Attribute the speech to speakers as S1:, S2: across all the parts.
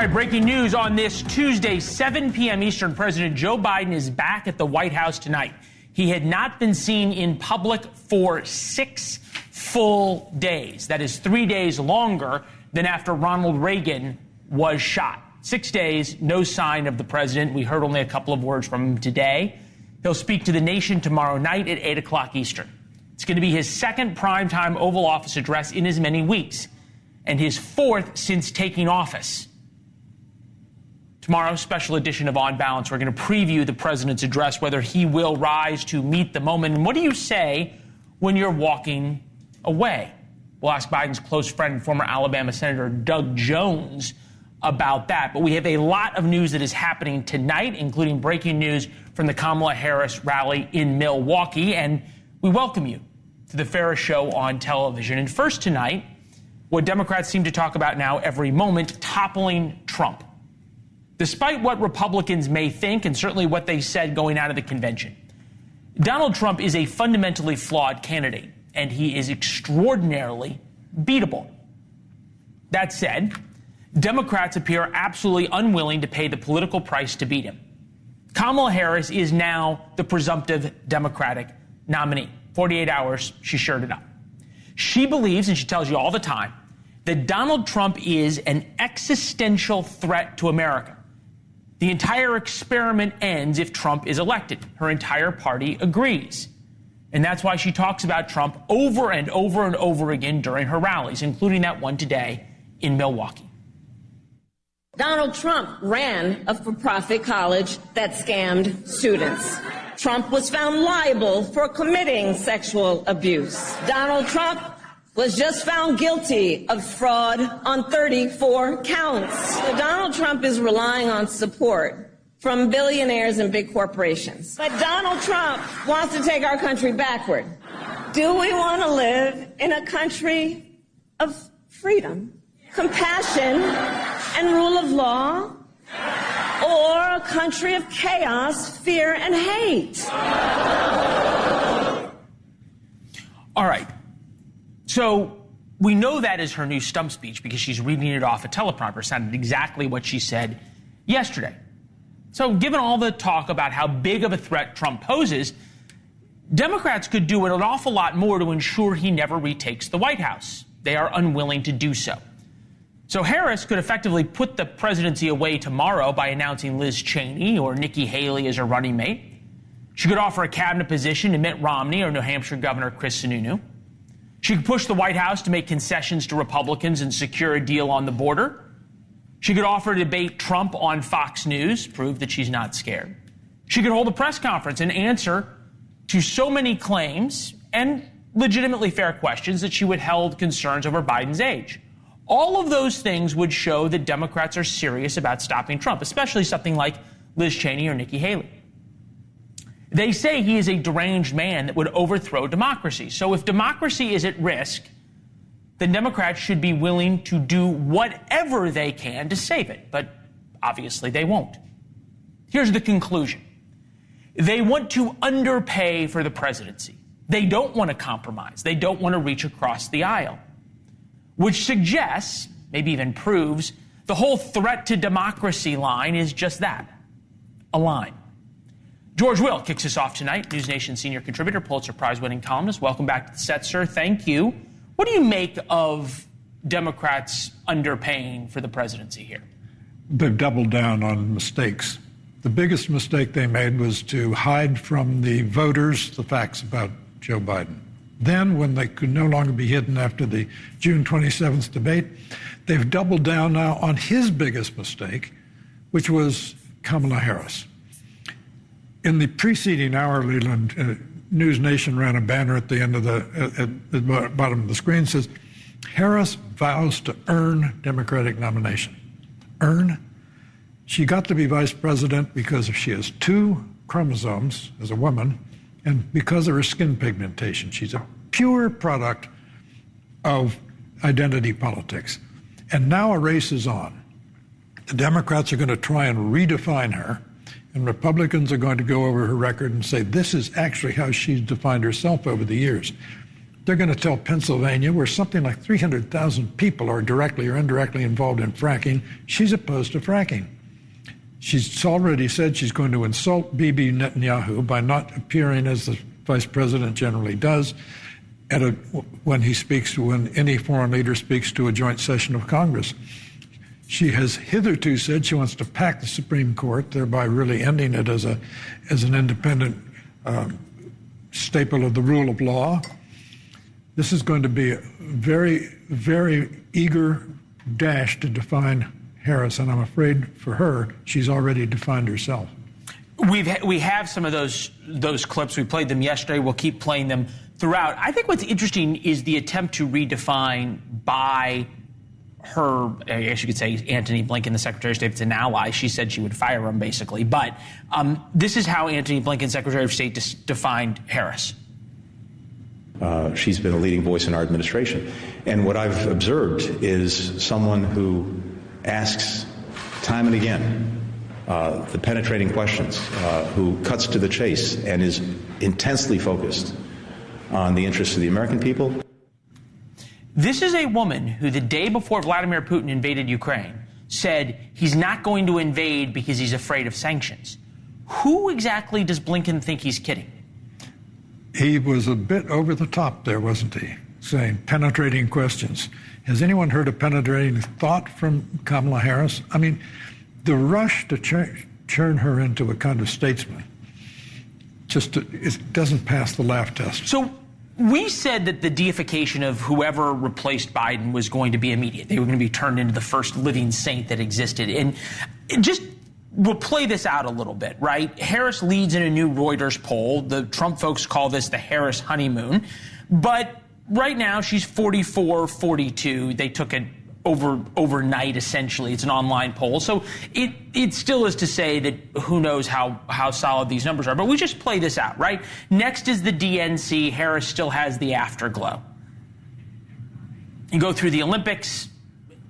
S1: All right, breaking news on this Tuesday, 7 p.m. Eastern. President Joe Biden is back at the White House tonight. He had not been seen in public for 6 full days. That is 3 days longer than after Ronald Reagan was shot. 6 days, no sign of the president. We heard only a couple of words from him today. He'll speak to the nation tomorrow night at 8 o'clock Eastern. It's going to be his second primetime Oval Office address in as many weeks, and his 4th since taking office. Tomorrow, special edition of On Balance, we're going to preview the president's address, whether he will rise to meet the moment. And what do you say when you're walking away? We'll ask Biden's close friend, former Alabama Senator Doug Jones, about that. But we have a lot of news that is happening tonight, including breaking news from the Kamala Harris rally in Milwaukee. And we welcome you to the fairest show on television. And first tonight, what Democrats seem to talk about now every moment, toppling Trump. Despite what Republicans may think, and certainly what they said going out of the convention, Donald Trump is a fundamentally flawed candidate, and he is extraordinarily beatable. That said, Democrats appear absolutely unwilling to pay the political price to beat him. Kamala Harris is now the presumptive Democratic nominee. 48 hours, she shirred it up. She believes, and she tells you all the time, that Donald Trump is an existential threat to America. The entire experiment ends if Trump is elected. Her entire party agrees. And that's why she talks about Trump over and over and over again during her rallies, including that one today in Milwaukee.
S2: Donald Trump ran a for-profit college that scammed students. Trump was found liable for committing sexual abuse. Donald Trump was just found guilty of fraud on 34 counts. So Donald Trump is relying on support from billionaires and big corporations. But Donald Trump wants to take our country backward. Do we want to live in a country of freedom, compassion, and rule of law? Or a country of chaos, fear, and hate?
S1: All right. So we know that is her new stump speech because she's reading it off a teleprompter. Sounded exactly what she said yesterday. So given all the talk about how big of a threat Trump poses, Democrats could do an awful lot more to ensure he never retakes the White House. They are unwilling to do so. So Harris could effectively put the presidency away tomorrow by announcing Liz Cheney or Nikki Haley as her running mate. She could offer a cabinet position to Mitt Romney or New Hampshire Governor Chris Sununu. She could push the White House to make concessions to Republicans and secure a deal on the border. She could offer to debate Trump on Fox News, prove that she's not scared. She could hold a press conference and answer to so many claims and legitimately fair questions that she withheld concerns over Biden's age. All of those things would show that Democrats are serious about stopping Trump, especially something like Liz Cheney or Nikki Haley. They say he is a deranged man that would overthrow democracy. So if democracy is at risk, then Democrats should be willing to do whatever they can to save it. But obviously they won't. Here's the conclusion. They want to underpay for the presidency. They don't want to compromise. They don't want to reach across the aisle, which suggests, maybe even proves, the whole threat to democracy line is just that, a line. George Will kicks us off tonight, NewsNation senior contributor, Pulitzer Prize-winning columnist. Welcome back to the set, sir. Thank you. What do you make of Democrats underpaying for the presidency here?
S3: They've doubled down on mistakes. The biggest mistake they made was to hide from the voters the facts about Joe Biden. Then, when they could no longer be hidden after the June 27th debate, they've doubled down now on his biggest mistake, which was Kamala Harris. In the preceding hour, Leland, NewsNation ran a banner at the end of at the bottom of the screen, says, Harris vows to earn Democratic nomination. Earn? She got to be vice president because she has 2 chromosomes as a woman and because of her skin pigmentation. She's a pure product of identity politics. And now a race is on. The Democrats are going to try and redefine her, and Republicans are going to go over her record and say, this is actually how she's defined herself over the years. They're going to tell Pennsylvania, where something like 300,000 people are directly or indirectly involved in fracking, she's opposed to fracking. She's already said she's going to insult Bibi Netanyahu by not appearing, as the vice president generally does, when any foreign leader speaks to a joint session of Congress. She has hitherto said she wants to pack the Supreme Court, thereby really ending it as an independent staple of the rule of law. This is going to be a very, very eager dash to define Harris, and I'm afraid for her, she's already defined herself.
S1: We have some of those clips. We played them yesterday. We'll keep playing them throughout. I think what's interesting is the attempt to redefine by her, I guess you could say, Antony Blinken, the Secretary of State, it's an ally. She said she would fire him, basically. But this is how Antony Blinken, Secretary of State, defined Harris.
S4: She's been a leading voice in our administration. And what I've observed is someone who asks time and again the penetrating questions, who cuts to the chase and is intensely focused on the interests of the American people.
S1: This is a woman who, the day before Vladimir Putin invaded Ukraine, said he's not going to invade because he's afraid of sanctions. Who exactly does Blinken think he's kidding?
S3: He was a bit over the top there, wasn't he? Saying penetrating questions. Has anyone heard a penetrating thought from Kamala Harris? I mean, the rush to churn her into a kind of statesman it doesn't pass the laugh test.
S1: So we said that the deification of whoever replaced Biden was going to be immediate. They were going to be turned into the first living saint that existed. And we'll play this out a little bit, right? Harris leads in a new Reuters poll. The Trump folks call this the Harris honeymoon. But right now, she's 44, 42. They took it overnight, essentially. It's an online poll. So it still is to say that who knows how solid these numbers are. But we just play this out, right? Next is the DNC. Harris still has the afterglow. You go through the Olympics,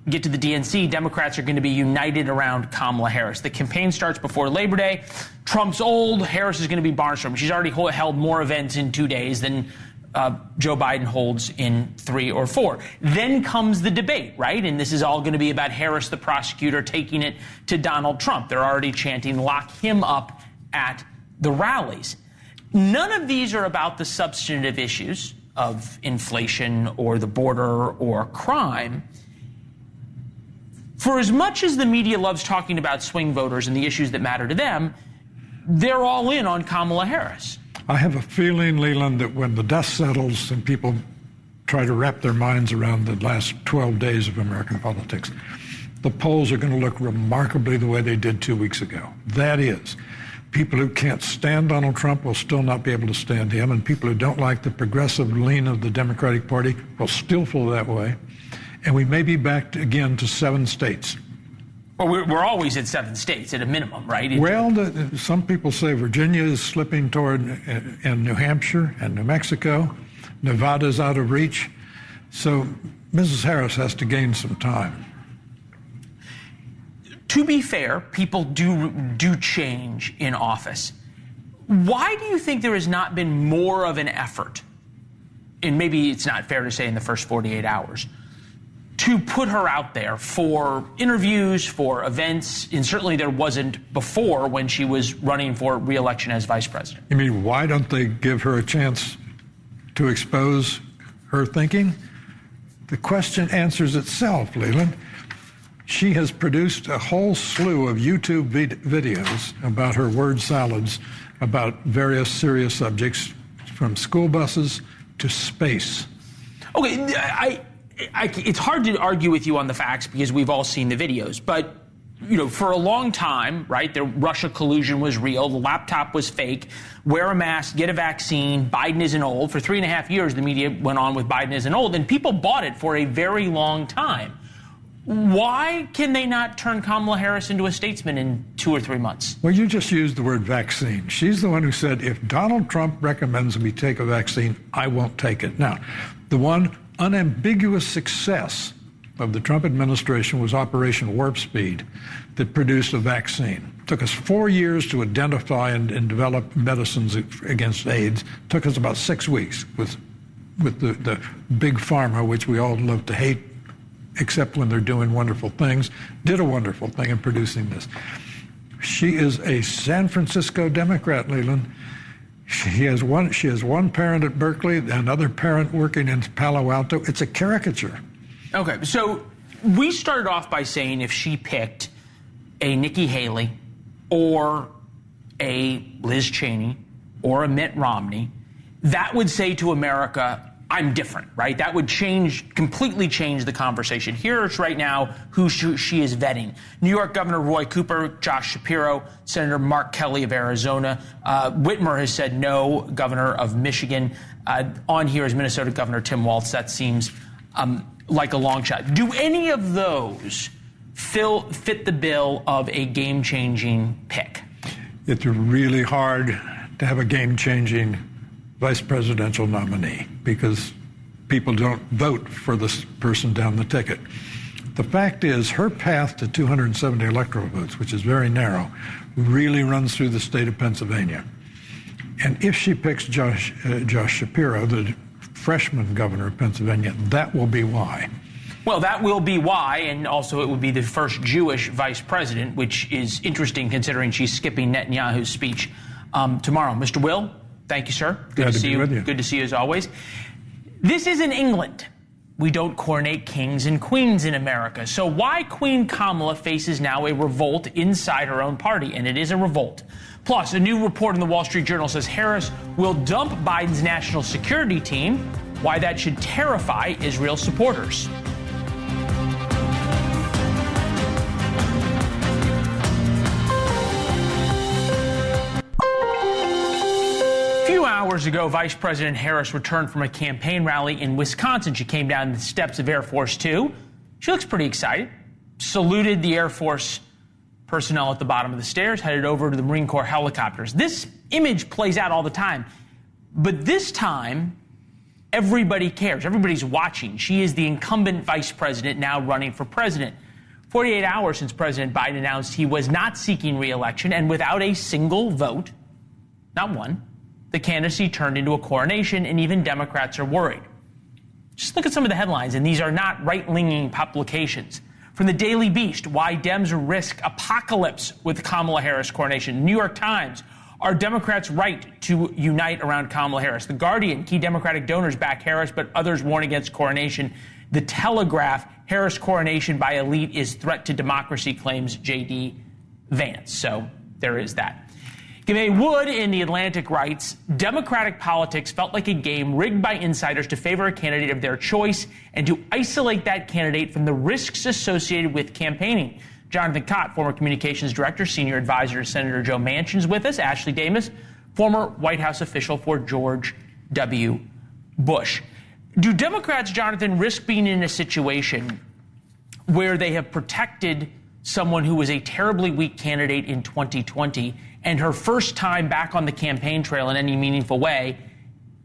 S1: get to the DNC, Democrats are going to be united around Kamala Harris. The campaign starts before Labor Day. Trump's old. Harris is going to be barnstorming. She's already held more events in 2 days than Joe Biden holds in 3 or 4. Then comes the debate, right? And this is all going to be about Harris, the prosecutor, taking it to Donald Trump. They're already chanting, lock him up at the rallies. None of these are about the substantive issues of inflation or the border or crime. For as much as the media loves talking about swing voters and the issues that matter to them, they're all in on Kamala Harris.
S3: I have a feeling, Leland, that when the dust settles and people try to wrap their minds around the last 12 days of American politics, the polls are going to look remarkably the way they did 2 weeks ago. That is, people who can't stand Donald Trump will still not be able to stand him, and people who don't like the progressive lean of the Democratic Party will still feel that way. And we may be back again to 7 states.
S1: Well, we're always at 7 states at a minimum, right?
S3: Well, some people say Virginia is slipping toward, and New Hampshire and New Mexico. Nevada's out of reach. So Mrs. Harris has to gain some time.
S1: To be fair, people do change in office. Why do you think there has not been more of an effort, and maybe it's not fair to say in the first 48 hours, to put her out there for interviews, for events, and certainly there wasn't before when she was running for re-election as vice president?
S3: You mean, why don't they give her a chance to expose her thinking? The question answers itself, Leland. She has produced a whole slew of YouTube videos about her word salads, about various serious subjects, from school buses to space.
S1: Okay, it's hard to argue with you on the facts because we've all seen the videos, but for a long time, right, the Russia collusion was real, the laptop was fake, wear a mask, get a vaccine, Biden isn't old. For 3.5 years, the media went on with Biden isn't old, and people bought it for a very long time. Why can they not turn Kamala Harris into a statesman in 2 or 3 months?
S3: Well, you just used the word vaccine. She's the one who said, if Donald Trump recommends we take a vaccine, I won't take it. Now, the one unambiguous success of the Trump administration was Operation Warp Speed that produced a vaccine. It took us 4 years to identify and develop medicines against AIDS. It took us about 6 weeks with with the big pharma, which we all love to hate, except when they're doing wonderful things, did a wonderful thing in producing this. She is a San Francisco Democrat, Leland. She has one parent at Berkeley, another parent working in Palo Alto. It's a caricature.
S1: Okay, so we started off by saying if she picked a Nikki Haley or a Liz Cheney or a Mitt Romney, that would say to America, I'm different, right? That would completely change the conversation. Here's right now who she is vetting. New York Governor Roy Cooper, Josh Shapiro, Senator Mark Kelly of Arizona. Whitmer has said no, Governor of Michigan. On here is Minnesota Governor Tim Walz. That seems like a long shot. Do any of those fit the bill of a game-changing pick?
S3: It's really hard to have a game-changing vice presidential nominee because people don't vote for this person down the ticket. The fact is, her path to 270 electoral votes, which is very narrow, really runs through the state of Pennsylvania. And if she picks Josh Shapiro, the freshman governor of Pennsylvania, that will be why.
S1: Well, that will be why, and also it would be the first Jewish vice president, which is interesting considering she's skipping Netanyahu's speech tomorrow. Mr. Will, thank you, sir. Good to see you. Good to see you as always. This is in England. We don't coronate kings and queens in America. So why Queen Kamala faces now a revolt inside her own party, and it is a revolt. Plus, a new report in the Wall Street Journal says Harris will dump Biden's national security team. Why that should terrify Israel supporters. Hours ago, Vice President Harris returned from a campaign rally in Wisconsin. She came down the steps of Air Force Two. She looks pretty excited. Saluted the Air Force personnel at the bottom of the stairs, headed over to the Marine Corps helicopters. This image plays out all the time. But this time, everybody cares. Everybody's watching. She is the incumbent vice president now running for president. 48 hours since President Biden announced he was not seeking re-election, and without a single vote, not one, the candidacy turned into a coronation, and even Democrats are worried. Just look at some of the headlines, and these are not right-leaning publications. From the Daily Beast, why Dems risk apocalypse with Kamala Harris coronation. New York Times, are Democrats right to unite around Kamala Harris? The Guardian, key Democratic donors back Harris, but others warn against coronation. The Telegraph, Harris coronation by elite is threat to democracy, claims J.D. Vance. So there is that. Gimay Wood in The Atlantic writes, Democratic politics felt like a game rigged by insiders to favor a candidate of their choice and to isolate that candidate from the risks associated with campaigning. Jonathan Cott, former communications director, senior advisor to Senator Joe Manchin, is with us. Ashley Damas, former White House official for George W. Bush. Do Democrats, Jonathan, risk being in a situation where they have protected someone who was a terribly weak candidate in 2020 and her first time back on the campaign trail in any meaningful way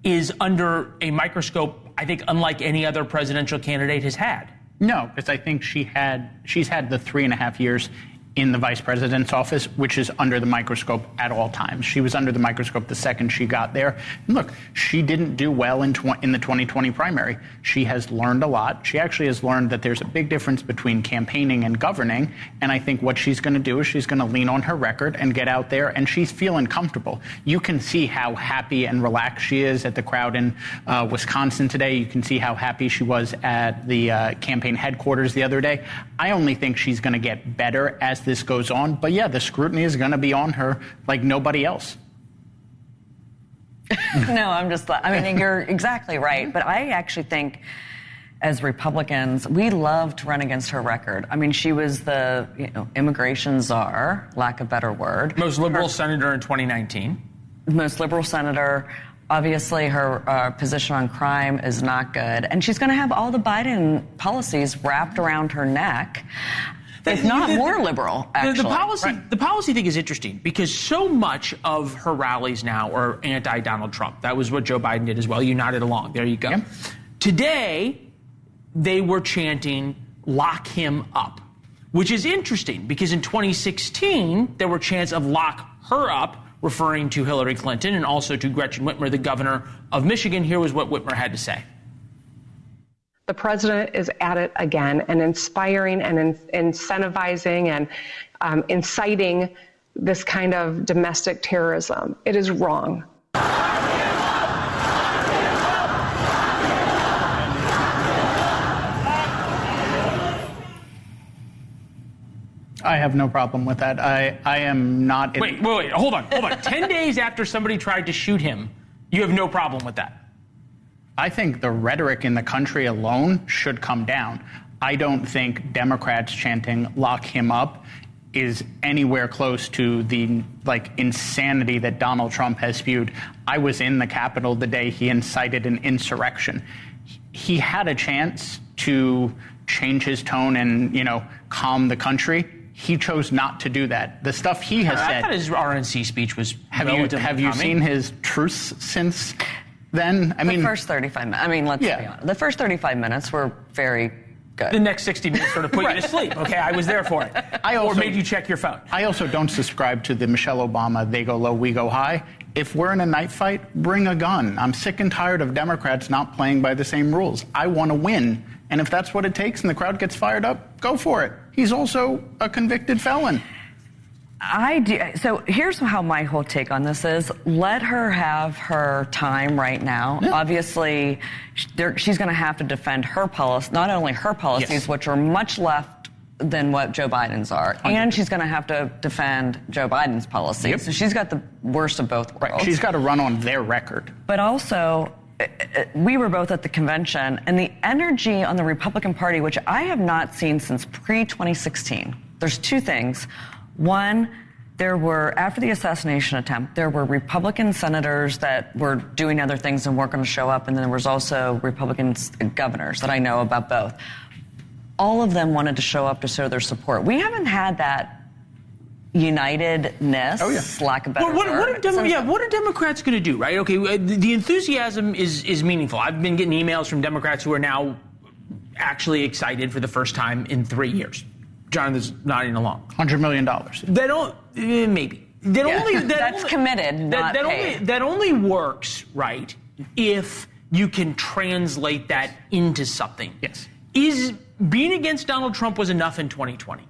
S1: is under a microscope, I think, unlike any other presidential candidate has had?
S5: No, because I think she's had the 3.5 years in the vice president's office, which is under the microscope at all times. She was under the microscope the second she got there. And look, she didn't do well in the 2020 primary. She has learned a lot. She actually has learned that there's a big difference between campaigning and governing. And I think what she's going to do is she's going to lean on her record and get out there, and she's feeling comfortable. You can see how happy and relaxed she is at the crowd in Wisconsin today. You can see how happy she was at the campaign headquarters the other day. I only think she's going to get better as this goes on. But yeah, the scrutiny is going to be on her like nobody else.
S6: No, I mean, you're exactly right. But I actually think as Republicans, we love to run against her record. I mean, she was the immigration czar, lack of a better word.
S1: Most liberal senator in 2019.
S6: Most liberal senator. Obviously, her position on crime is not good. And she's going to have all the Biden policies wrapped around her neck. If not more liberal, actually.
S1: The policy thing is interesting because so much of her rallies now are anti-Donald Trump. That was what Joe Biden did as well. You nodded along. There you go. Yep. Today, they were chanting, lock him up, which is interesting because in 2016, there were chants of lock her up referring to Hillary Clinton and also to Gretchen Whitmer, the governor of Michigan. Here was what Whitmer had to say.
S7: The president is at it again and inspiring and incentivizing and inciting this kind of domestic terrorism. It is wrong.
S5: I have no problem with that. I am not...
S1: Wait, hold on. 10 days after somebody tried to shoot him, you have no problem with that?
S5: I think the rhetoric in the country alone should come down. I don't think Democrats chanting "lock him up" is anywhere close to the insanity that Donald Trump has spewed. I was in the Capitol the day he incited an insurrection. He had a chance to change his tone and, calm the country. He chose not to do that. The stuff he has said...
S1: I thought his RNC speech was
S5: Have you seen his truce since then?
S6: The first 35 minutes. Let's be honest. The first 35 minutes were very good.
S1: The next 60 minutes sort of put you to sleep. Okay, I was there for it. Or made you check your phone.
S5: I also don't subscribe to the Michelle Obama, they go low, we go high. If we're in a knife fight, bring a gun. I'm sick and tired of Democrats not playing by the same rules. I want to win. And if that's what it takes and the crowd gets fired up, go for it. He's also a convicted felon.
S6: I do. So here's how my whole take on this is. Let her have her time right now. Yeah. Obviously, she's going to have to defend her policy, not only her policies, yes, which are much left than what Joe Biden's are, 100%. And she's going to have to defend Joe Biden's policies. Yep. So she's got the worst of both worlds.
S5: Right. She's got to run on their record.
S6: But also, we were both at the convention, and the energy on the Republican Party, which I have not seen since pre-2016. There's two things. One, after the assassination attempt, there were Republican senators that were doing other things and weren't going to show up, and then there was also Republican governors that I know about both. All of them wanted to show up to show their support. We haven't had that unitedness, lack of better word.
S1: What are Democrats going to do, right? Okay, the enthusiasm is meaningful. I've been getting emails from Democrats who are now actually excited for the first time in 3 years. Jonathan's nodding along.
S5: $100 million.
S1: They don't, maybe.
S6: That's committed, not paid.
S1: That only works, right, if you can translate that into something.
S5: Yes.
S1: Is being against Donald Trump was enough in 2020?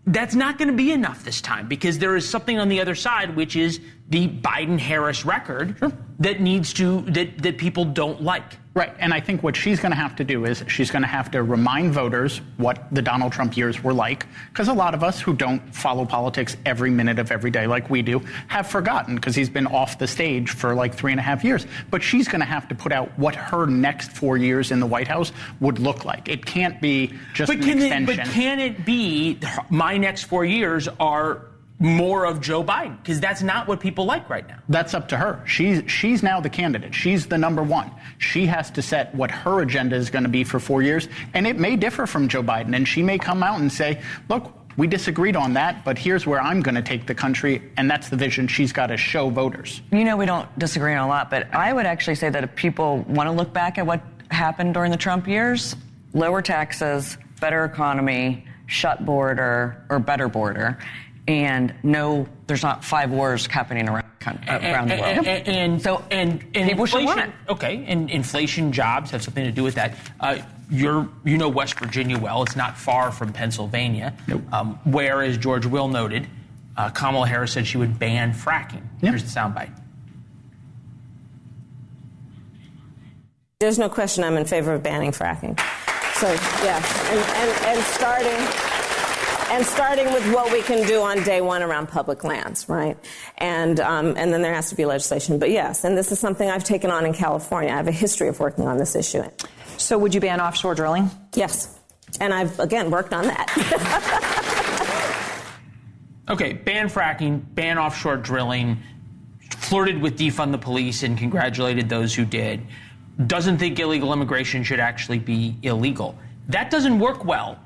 S1: That's not going to be enough this time because there is something on the other side, which is the Biden-Harris record that needs that people don't like.
S5: Right, and I think what she's going to have to do is she's going to have to remind voters what the Donald Trump years were like, because a lot of us who don't follow politics every minute of every day like we do have forgotten because he's been off the stage for like 3.5 years. But she's going to have to put out what her next 4 years in the White House would look like. It can't be just an extension.
S1: But can it be my next 4 years are more of Joe Biden? Because that's not what people like right now.
S5: That's up to her. She's now the candidate. She's the number one. She has to set what her agenda is going to be for 4 years, and it may differ from Joe Biden, and she may come out and say, look, we disagreed on that, but here's where I'm going to take the country, and that's the vision she's got to show voters.
S6: We don't disagree on a lot, but I would actually say that if people want to look back at what happened during the Trump years, lower taxes, better economy, shut border, or better border, and no, there's not 5 wars happening around the world.
S1: And
S6: people should want it.
S1: Okay, and inflation, jobs have something to do with that. You know West Virginia well. It's not far from Pennsylvania.
S5: Nope.
S1: Where, as George Will noted, Kamala Harris said she would ban fracking. Yep. Here's the soundbite.
S2: There's no question I'm in favor of banning fracking. So, yeah, and starting with what we can do on day one around public lands, right? And then there has to be legislation. But yes, and this is something I've taken on in California. I have a history of working on this issue.
S8: So would you ban offshore drilling?
S2: Yes. And I've, again, worked on that.
S1: Okay, ban fracking, ban offshore drilling, flirted with defund the police and congratulated those who did. Doesn't think illegal immigration should actually be illegal. That doesn't work well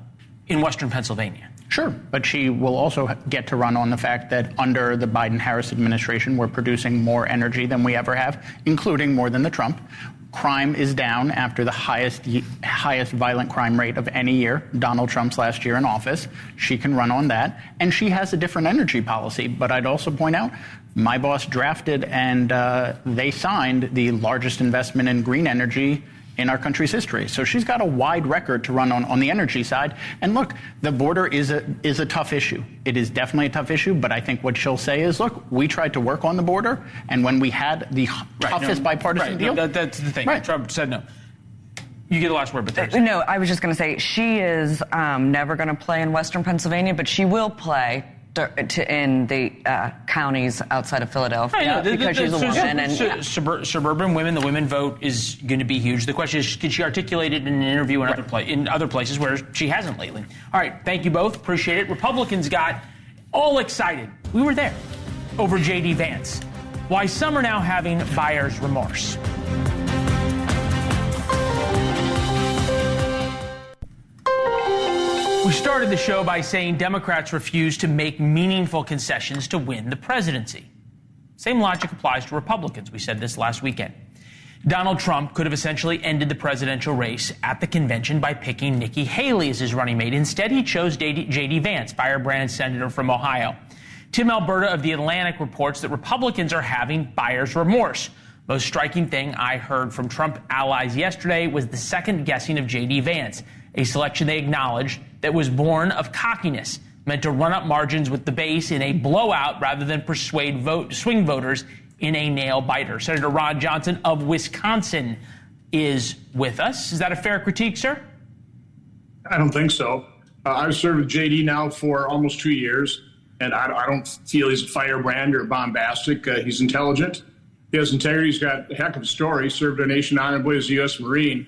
S1: in Western Pennsylvania.
S5: Sure, but she will also get to run on the fact that under the Biden-Harris administration, we're producing more energy than we ever have, including more than the Trump. crime is down after the highest violent crime rate of any year, Donald Trump's last year in office. She can run on that. And she has a different energy policy. But I'd also point out, my boss drafted and they signed the largest investment in green energy in our country's history. So she's got a wide record to run on the energy side. And look, the border is a tough issue. It is definitely a tough issue, but I think what she'll say is, look, we tried to work on the border, and when we had the toughest bipartisan deal...
S1: that's the thing. Right. Trump said no. You get the last word, but there's...
S6: No, I was just going to say, she is never going to play in Western Pennsylvania, but she will play in the counties outside of Philadelphia because she's a woman. And
S1: suburban women, the women vote is going to be huge. The question is, can she articulate it in an interview in other places where she hasn't lately? All right, thank you both. Appreciate it. Republicans got all excited. We were there over J.D. Vance. Why some are now having buyer's remorse. We started the show by saying Democrats refuse to make meaningful concessions to win the presidency. Same logic applies to Republicans. We said this last weekend. Donald Trump could have essentially ended the presidential race at the convention by picking Nikki Haley as his running mate. Instead, he chose J.D. Vance, firebrand senator from Ohio. Tim Alberta of The Atlantic reports that Republicans are having buyer's remorse. Most striking thing I heard from Trump allies yesterday was the second guessing of J.D. Vance, a selection they acknowledged that was born of cockiness, meant to run up margins with the base in a blowout rather than persuade swing voters in a nail-biter. Senator Ron Johnson of Wisconsin is with us. Is that a fair critique, sir?
S9: I don't think so. I've served with J.D. now for almost 2 years, and I don't feel he's a firebrand or bombastic. He's intelligent. He has integrity. He's got a heck of a story. He served our nation honorably as a U.S. Marine.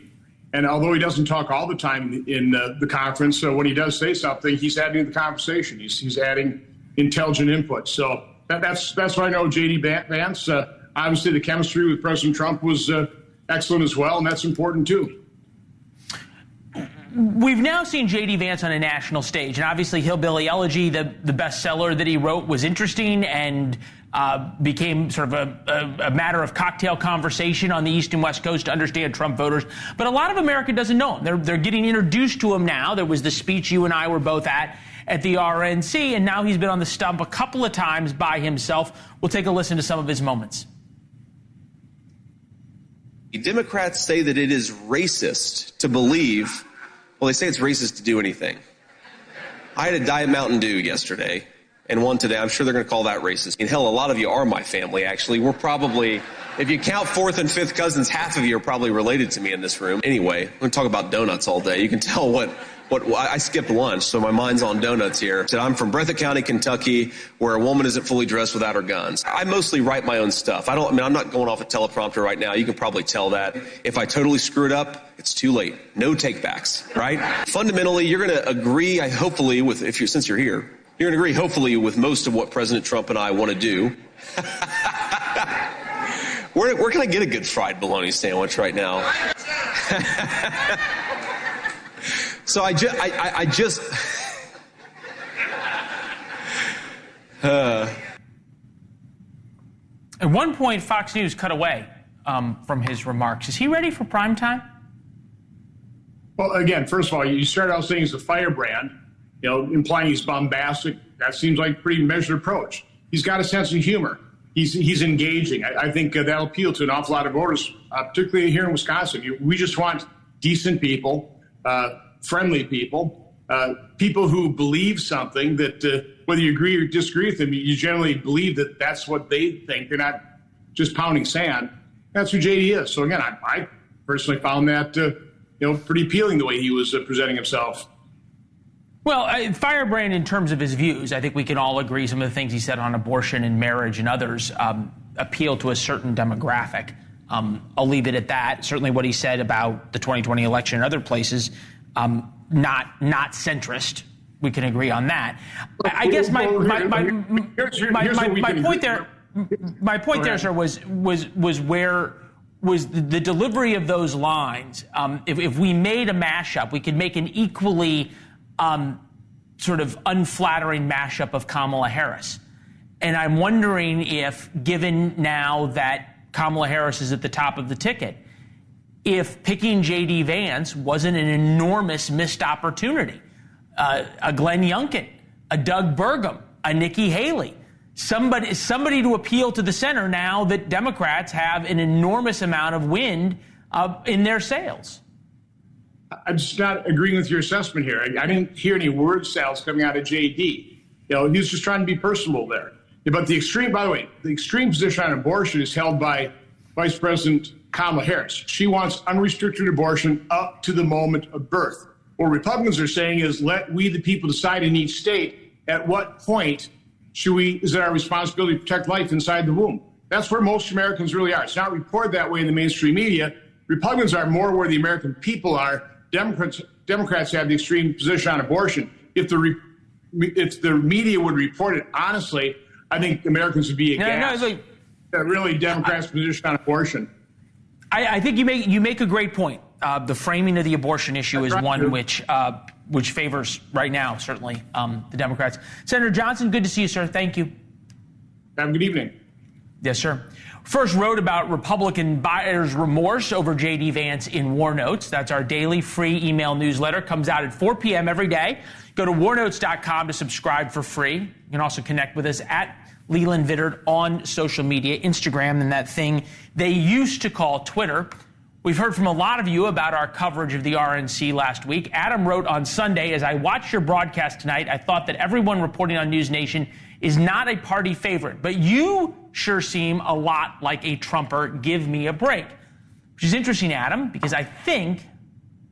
S9: And although he doesn't talk all the time in the conference, so when he does say something, he's adding to the conversation. He's adding intelligent input. So that's what I know of J.D. Vance. Obviously, the chemistry with President Trump was excellent as well, and that's important, too.
S1: We've now seen J.D. Vance on a national stage, and obviously Hillbilly Elegy, the bestseller that he wrote, was interesting and became sort of a matter of cocktail conversation on the East and West Coast to understand Trump voters. But a lot of America doesn't know him. They're getting introduced to him now. There was the speech you and I were both at the RNC, and now he's been on the stump a couple of times by himself. We'll take a listen to some of his moments.
S10: Democrats say that it is racist to believe, well, they say it's racist to do anything. I had a Diet Mountain Dew yesterday and one today. I'm sure they're going to call that racist. And hell, a lot of you are my family, actually. We're probably, if you count fourth and fifth cousins, half of you are probably related to me in this room. Anyway, I'm going to talk about donuts all day. You can tell what I skipped lunch, so my mind's on donuts here. I'm from Breathitt County, Kentucky, where a woman isn't fully dressed without her guns. I mostly write my own stuff. I'm not going off a teleprompter right now. You can probably tell that. If I totally screw it up, it's too late. No takebacks, right? Fundamentally, you're going to agree, hopefully, since you're here, you're going to agree, hopefully, with most of what President Trump and I want to do. Where can I get a good fried bologna sandwich right now? So I just
S1: At one point, Fox News cut away from his remarks. Is he ready for prime time?
S9: Well, again, first of all, you start out saying he's a firebrand, implying he's bombastic. That seems like a pretty measured approach. He's got a sense of humor. He's engaging. I think that'll appeal to an awful lot of voters, particularly here in Wisconsin. We just want decent people, friendly people, people who believe something that whether you agree or disagree with them, you generally believe that that's what they think. They're not just pounding sand. That's who JD is. So again, I personally found that pretty appealing the way he was presenting himself.
S1: Well, firebrand in terms of his views, I think we can all agree some of the things he said on abortion and marriage and others appeal to a certain demographic. I'll leave it at that. Certainly what he said about the 2020 election and other places, not centrist. We can agree on that. I guess my point there, sir, was the delivery of those lines. If we made a mashup, we could make an equally sort of unflattering mashup of Kamala Harris. And I'm wondering if, given now that Kamala Harris is at the top of the ticket, if picking J.D. Vance wasn't an enormous missed opportunity. A Glenn Youngkin, a Doug Burgum, a Nikki Haley, somebody to appeal to the center now that Democrats have an enormous amount of wind in their sails.
S9: I'm just not agreeing with your assessment here. I didn't hear any word sales coming out of J.D. He was just trying to be personable there. But the extreme position on abortion is held by Vice President Kamala Harris. She wants unrestricted abortion up to the moment of birth. What Republicans are saying is let we, the people, decide in each state at what point is it our responsibility to protect life inside the womb. That's where most Americans really are. It's not reported that way in the mainstream media. Republicans are more where the American people are. Democrats have the extreme position on abortion. If the media would report it honestly, I think Americans would be aghast. Really Democrats' position on abortion.
S1: I think you make a great point. The framing of the abortion issue is one which favors right now certainly the Democrats. Senator Johnson, good to see you, sir. Thank you.
S9: Have a good evening.
S1: Yes, sir. First wrote about Republican buyers' remorse over J.D. Vance in War Notes. That's our daily free email newsletter. Comes out at 4 p.m. every day. Go to warnotes.com to subscribe for free. You can also connect with us at Leland Vittert on social media, Instagram, and that thing they used to call Twitter. We've heard from a lot of you about our coverage of the RNC last week. Adam wrote on Sunday, as I watched your broadcast tonight, I thought that everyone reporting on NewsNation is not a party favorite, but you sure seem a lot like a Trumper. Give me a break. Which is interesting, Adam, because I think,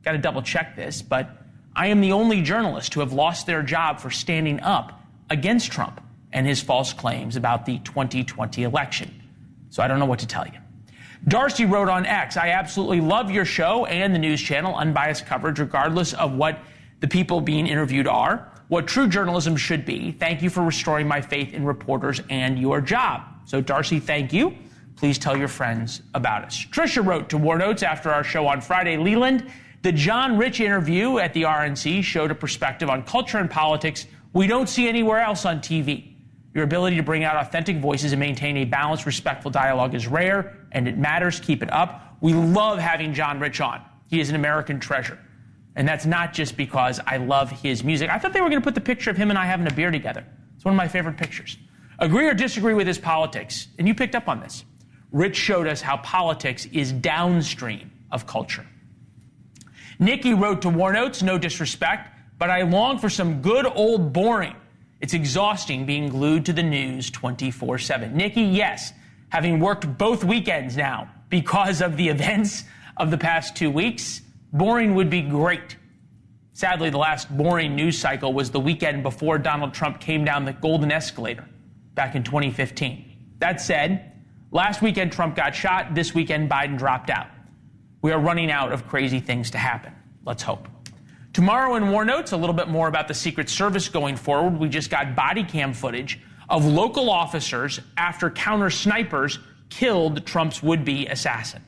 S1: got to double check this, but I am the only journalist to have lost their job for standing up against Trump and his false claims about the 2020 election. So I don't know what to tell you. Darcy wrote on X, I absolutely love your show and the news channel, unbiased coverage, regardless of what the people being interviewed are, what true journalism should be. Thank you for restoring my faith in reporters and your job. So Darcy, thank you. Please tell your friends about us. Tricia wrote to War Notes after our show on Friday, Leland, the John Rich interview at the RNC showed a perspective on culture and politics we don't see anywhere else on TV. Your ability to bring out authentic voices and maintain a balanced, respectful dialogue is rare, and it matters. Keep it up. We love having John Rich on. He is an American treasure. And that's not just because I love his music. I thought they were going to put the picture of him and I having a beer together. It's one of my favorite pictures. Agree or disagree with his politics, and you picked up on this. Rich showed us how politics is downstream of culture. Nikki wrote to War Notes, no disrespect, but I long for some good old boring. It's exhausting being glued to the news 24/7. Nikki, yes, having worked both weekends now because of the events of the past 2 weeks, boring would be great. Sadly, the last boring news cycle was the weekend before Donald Trump came down the golden escalator back in 2015. That said, last weekend Trump got shot. This weekend Biden dropped out. We are running out of crazy things to happen. Let's hope. Tomorrow in War Notes, a little bit more about the Secret Service going forward. We just got body cam footage of local officers after counter snipers killed Trump's would-be assassin.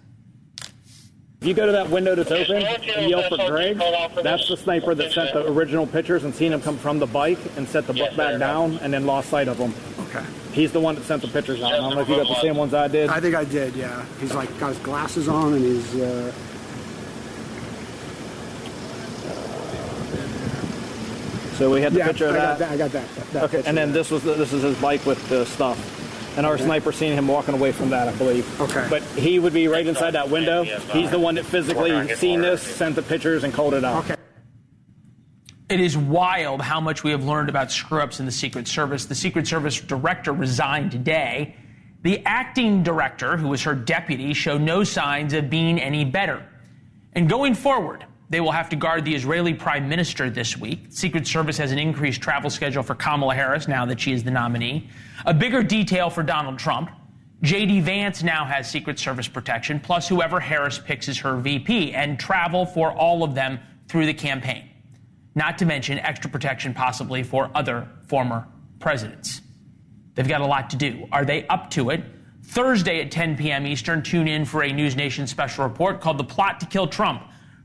S11: If you go to that window that's open and yell for Greg, that's the sniper that sent the original pictures and seen him come from the bike and set the book back down and then lost sight of him.
S12: Okay.
S11: He's the one that sent the pictures out. I don't know if you got the same ones I did.
S12: I think I did, yeah. He's got his glasses on and he's...
S11: So we had the picture of that.
S12: I got that.
S11: Okay, and then this is his bike with the stuff. And our sniper seen him walking away from that, I believe.
S12: Okay.
S11: But he would be right inside that window. He's the one that physically seen this, sent the pictures, and called it out.
S12: Okay.
S1: It is wild how much we have learned about screw-ups in the Secret Service. The Secret Service director resigned today. The acting director, who was her deputy, showed no signs of being any better. And going forward, they will have to guard the Israeli prime minister this week. Secret Service has an increased travel schedule for Kamala Harris now that she is the nominee. A bigger detail for Donald Trump. J.D. Vance now has Secret Service protection, plus whoever Harris picks as her VP, and travel for all of them through the campaign. Not to mention extra protection possibly for other former presidents. They've got a lot to do. Are they up to it? Thursday at 10 p.m. Eastern, tune in for a NewsNation special report called The Plot to Kill Trump.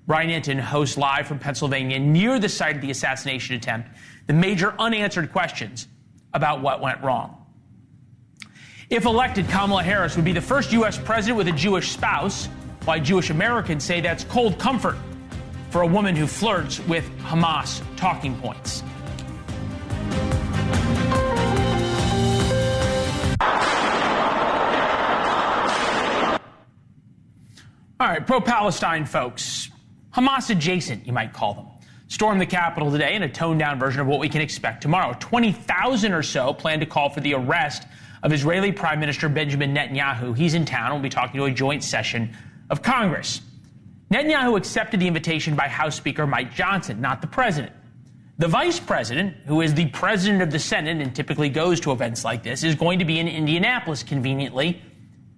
S1: Brian Hinton hosts live from Pennsylvania near the site of the assassination attempt, the major unanswered questions about what went wrong. If elected, Kamala Harris would be the first U.S. president with a Jewish spouse, why Jewish Americans say that's cold comfort for a woman who flirts with Hamas talking points. All right, pro-Palestine folks, Hamas adjacent, you might call them, stormed the Capitol today in a toned-down version of what we can expect tomorrow. 20,000 or so plan to call for the arrest of Israeli Prime Minister Benjamin Netanyahu. He's in town. We'll be talking to a joint session of Congress. Netanyahu accepted the invitation by House Speaker Mike Johnson, not the president. The vice president, who is the president of the Senate and typically goes to events like this, is going to be in Indianapolis conveniently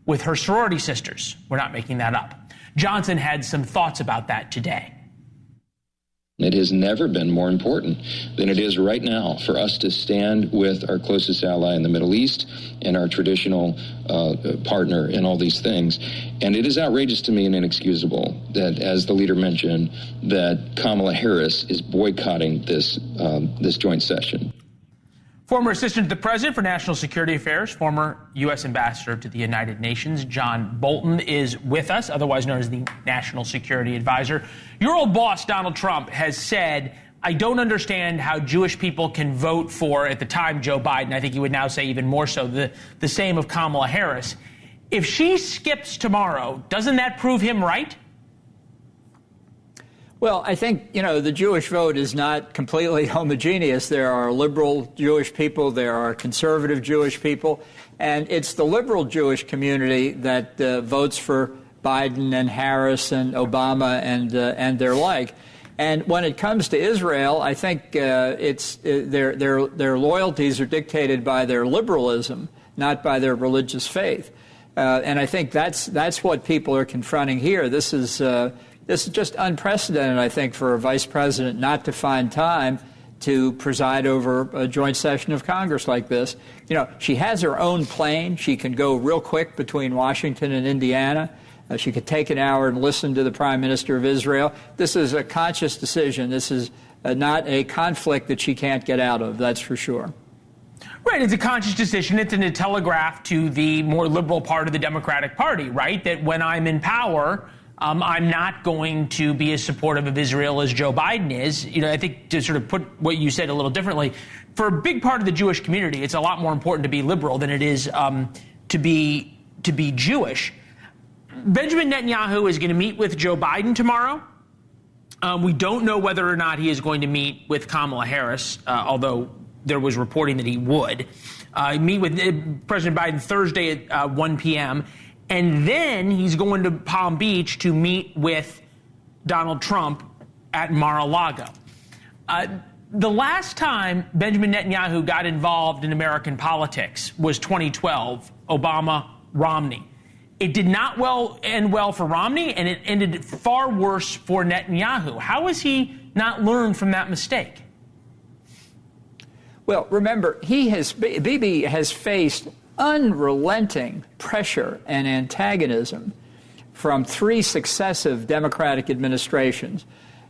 S1: with her sorority sisters. We're not making that up. Johnson had some thoughts about that today.
S13: It has never been more important than it is right now for us to stand with our closest ally in the Middle East and our traditional partner in all these things. And it is outrageous to me and inexcusable that, as the leader mentioned, that Kamala Harris is boycotting this joint session.
S1: Former Assistant to the President for National Security Affairs, former U.S. Ambassador to the United Nations, John Bolton, is with us, otherwise known as the National Security Advisor. Your old boss, Donald Trump, has said, I don't understand how Jewish people can vote for, at the time, Joe Biden. I think he would now say even more so, the same of Kamala Harris. If she skips tomorrow, doesn't that prove him right?
S14: Well, I think, the Jewish vote is not completely homogeneous. There are liberal Jewish people, there are conservative Jewish people, and it's the liberal Jewish community that votes for Biden and Harris and Obama and their like. And when it comes to Israel, I think their loyalties are dictated by their liberalism, not by their religious faith. And I think that's what people are confronting here. This is just unprecedented, I think, for a vice president not to find time to preside over a joint session of Congress like this. She has her own plane. She can go real quick between Washington and Indiana. She could take an hour and listen to the Prime Minister of Israel. This is a conscious decision. This is not a conflict that she can't get out of, that's for sure.
S1: Right, it's a conscious decision. It's a telegraph to the more liberal part of the Democratic Party, right? That when I'm in power, I'm not going to be as supportive of Israel as Joe Biden is. I think to sort of put what you said a little differently, for a big part of the Jewish community, it's a lot more important to be liberal than it is to be Jewish. Benjamin Netanyahu is going to meet with Joe Biden tomorrow. We don't know whether or not he is going to meet with Kamala Harris, although there was reporting that he would. Meet with President Biden Thursday at 1 p.m., and then he's going to Palm Beach to meet with Donald Trump at Mar-a-Lago. The last time Benjamin Netanyahu got involved in American politics was 2012, Obama-Romney. It did not end well for Romney, and it ended far worse for Netanyahu. How has he not learned from that mistake?
S14: Well, remember, Bibi has faced unrelenting pressure and antagonism from 3 successive Democratic administrations.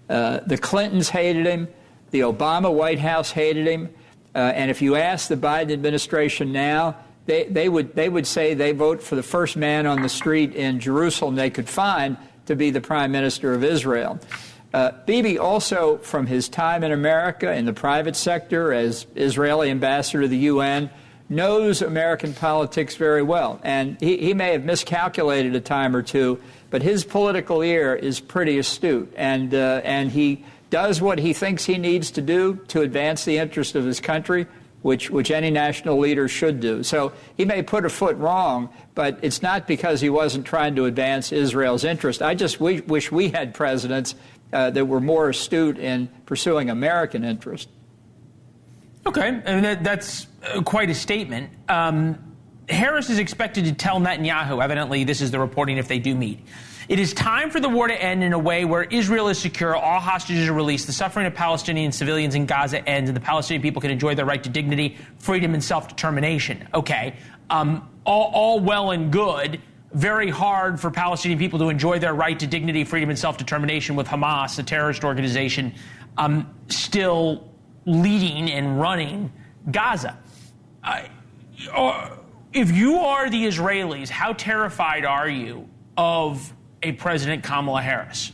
S14: The Clintons hated him. The Obama White House hated him. And if you ask the Biden administration now, they would say they vote for the first man on the street in Jerusalem they could find to be the Prime Minister of Israel. Bibi also, from his time in America in the private sector as Israeli ambassador to the UN, knows American politics very well. And he may have miscalculated a time or two, but his political ear is pretty astute. And he does what he thinks he needs to do to advance the interest of his country, which any national leader should do. So he may put a foot wrong, but it's not because he wasn't trying to advance Israel's interest. I just wish we had presidents that were more astute in pursuing American interest.
S1: Okay, I mean, that's quite a statement. Harris is expected to tell Netanyahu, evidently this is the reporting if they do meet, it is time for the war to end in a way where Israel is secure, all hostages are released, the suffering of Palestinian civilians in Gaza ends, and the Palestinian people can enjoy their right to dignity, freedom, and self-determination. Okay, all well and good. Very hard for Palestinian people to enjoy their right to dignity, freedom, and self-determination with Hamas, a terrorist organization, still leading and running Gaza. If you are the Israelis, how terrified are you of a President Kamala Harris?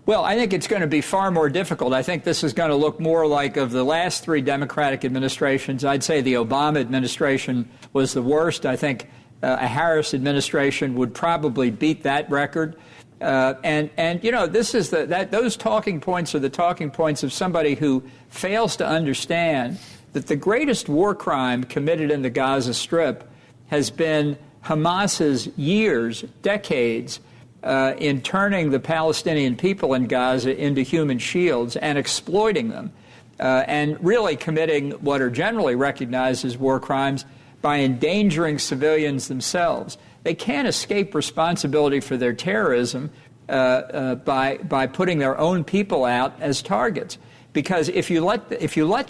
S14: Well, I think it's going to be far more difficult. I think this is going to look more like of the last three Democratic administrations. I'd say the Obama administration was the worst. I think a Harris administration would probably beat that record. And you know, this is those talking points are the talking points of somebody who fails to understand that the greatest war crime committed in the Gaza Strip has been Hamas's years, decades, in turning the Palestinian people in Gaza into human shields and exploiting them, and really committing what are generally recognized as war crimes by endangering civilians themselves. They can't escape responsibility for their terrorism by putting their own people out as targets. Because if you let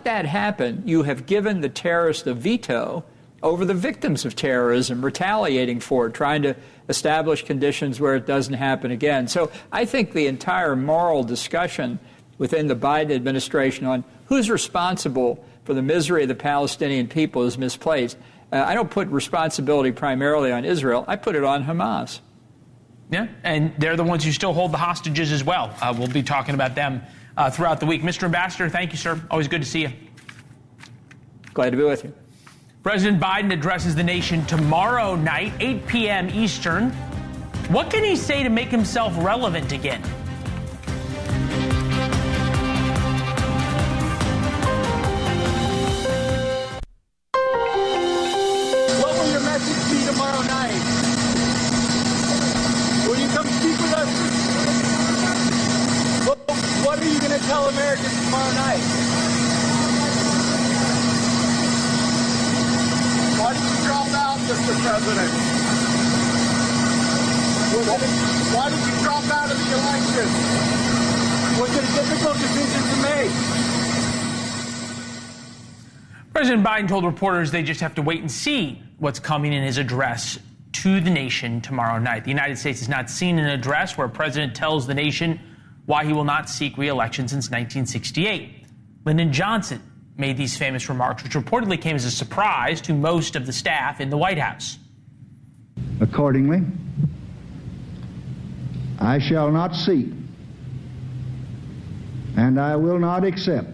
S14: that happen, you have given the terrorist a veto over the victims of terrorism, retaliating for it, trying to establish conditions where it doesn't happen again. So I think the entire moral discussion within the Biden administration on who's responsible for the misery of the Palestinian people is misplaced. I don't put responsibility primarily on Israel. I put it on Hamas.
S1: Yeah, and they're the ones who still hold the hostages as well. We'll be talking about them throughout the week. Mr. Ambassador, thank you, sir. Always good to see you.
S14: Glad to be with you.
S1: President Biden addresses the nation tomorrow night, 8 p.m. Eastern. What can he say to make himself relevant again?
S15: What will your message be tomorrow night? Will you come speak with us? What are you going to tell Americans tomorrow night? Why did you drop out, Mr. President? Why did you drop out of the election? Was it a difficult decision to make?
S1: President Biden told reporters they just have to wait and see what's coming in his address to the nation tomorrow night. The United States has not seen an address where a president tells the nation why he will not seek re-election since 1968. Lyndon Johnson made these famous remarks, which reportedly came as a surprise to most of the staff in the White House.
S16: Accordingly, I shall not seek and I will not accept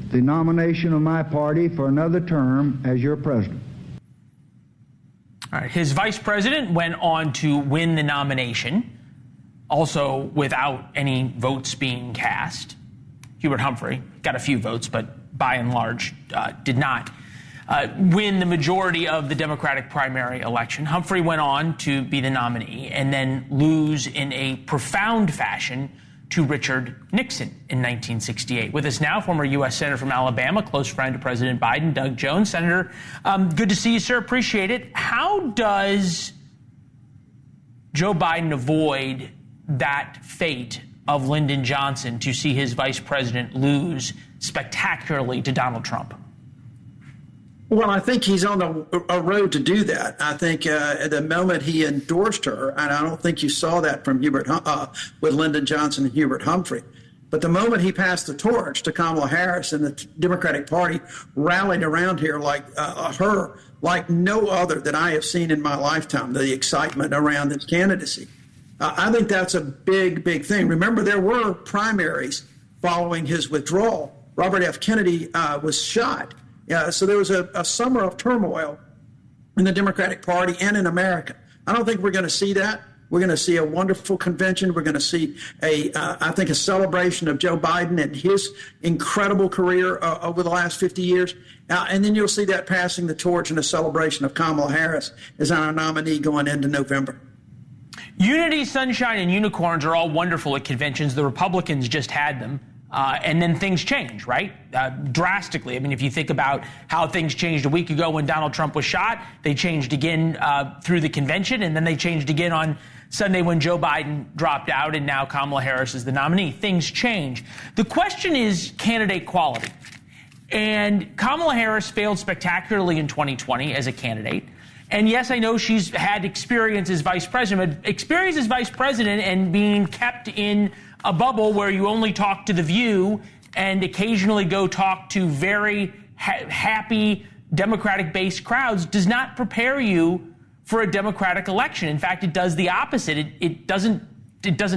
S16: the nomination of my party for another term as your president.
S1: All right, his vice president went on to win the nomination, also without any votes being cast. Hubert Humphrey got a few votes, but by and large did not win the majority of the Democratic primary election. Humphrey went on to be the nominee and then lose in a profound fashion to Richard Nixon in 1968. With us now, former U.S. Senator from Alabama, close friend to President Biden, Doug Jones. Senator, good to see you, sir. Appreciate it. How does Joe Biden avoid that fate of Lyndon Johnson to see his vice president lose spectacularly to Donald Trump?
S17: Well, I think he's on a road to do that. I think at the moment he endorsed her, and I don't think you saw that from with Lyndon Johnson and Hubert Humphrey. But the moment he passed the torch to Kamala Harris and the Democratic Party rallied around her like no other that I have seen in my lifetime, the excitement around his candidacy. I think that's a big, big thing. Remember, there were primaries following his withdrawal. Robert F. Kennedy was shot. So there was a summer of turmoil in the Democratic Party and in America. I don't think we're going to see that. We're going to see a wonderful convention. We're going to see I think a celebration of Joe Biden and his incredible career over the last 50 years. And then you'll see that passing the torch and a celebration of Kamala Harris as our nominee going into November.
S1: Unity, sunshine, and unicorns are all wonderful at conventions. The Republicans just had them. And then things change, right? Drastically. I mean, if you think about how things changed a week ago when Donald Trump was shot, they changed again through the convention, and then they changed again on Sunday when Joe Biden dropped out, and now Kamala Harris is the nominee. Things change. The question is candidate quality. And Kamala Harris failed spectacularly in 2020 as a candidate. And yes, I know she's had experience as vice president, but experience as vice president and being kept in a bubble where you only talk to The View and occasionally go talk to very happy Democratic-based crowds does not prepare you for a Democratic election. In fact, it does the opposite. It doesn't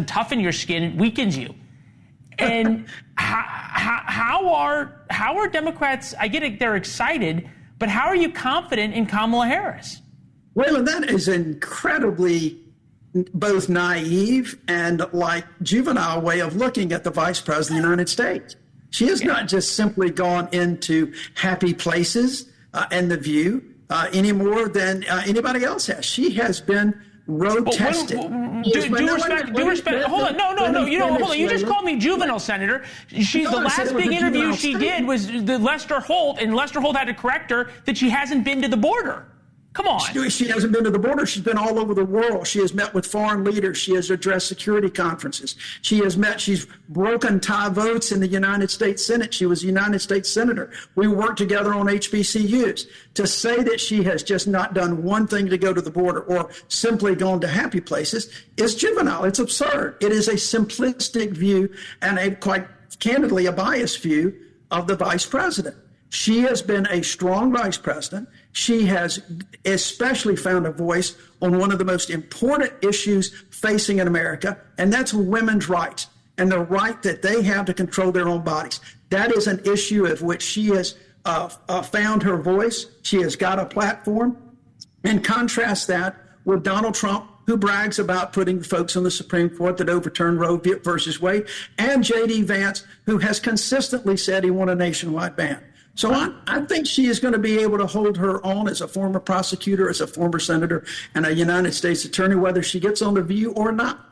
S1: toughen your skin. It weakens you. And how are Democrats? I get it, they're excited, but how are you confident in Kamala Harris?
S17: Well, that is incredibly both naive and like juvenile way of looking at the vice president of the United States. She has not just simply gone into happy places and The View any more than anybody else has. She has been road tested.
S1: Due respect. Hold on. No. Hold on. You just called me juvenile, Senator. The last big interview she did was the Lester Holt, and Lester Holt had to correct her that she hasn't been to the border. Come on.
S17: She hasn't been to the border. She's been all over the world. She has met with foreign leaders. She has addressed security conferences. She's broken tie votes in the United States Senate. She was a United States Senator. We worked together on HBCUs. To say that she has just not done one thing to go to the border or simply gone to happy places is juvenile. It's absurd. It is a simplistic view and quite candidly a biased view of the vice president. She has been a strong vice president. She has especially found a voice on one of the most important issues facing in America, and that's women's rights and the right that they have to control their own bodies. That is an issue of which she has found her voice. She has got a platform. And contrast that with Donald Trump, who brags about putting folks on the Supreme Court that overturned Roe versus Wade, and J.D. Vance, who has consistently said he wants a nationwide ban. So I think she is going to be able to hold her own as a former prosecutor, as a former senator, and a United States attorney, whether she gets on The View or not.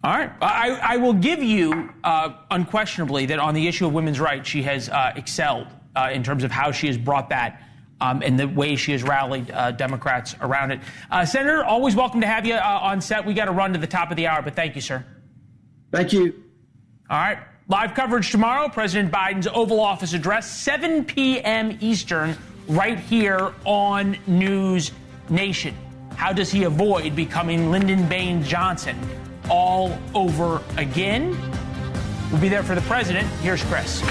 S1: All right. I will give you unquestionably that on the issue of women's rights, she has excelled in terms of how she has brought that and the way she has rallied Democrats around it. Senator, always welcome to have you on set. We got to run to the top of the hour, but thank you, sir.
S17: Thank you.
S1: All right. Live coverage tomorrow, President Biden's Oval Office address, 7 p.m. Eastern, right here on NewsNation. How does he avoid becoming Lyndon Baines Johnson all over again? We'll be there for the president. Here's Chris.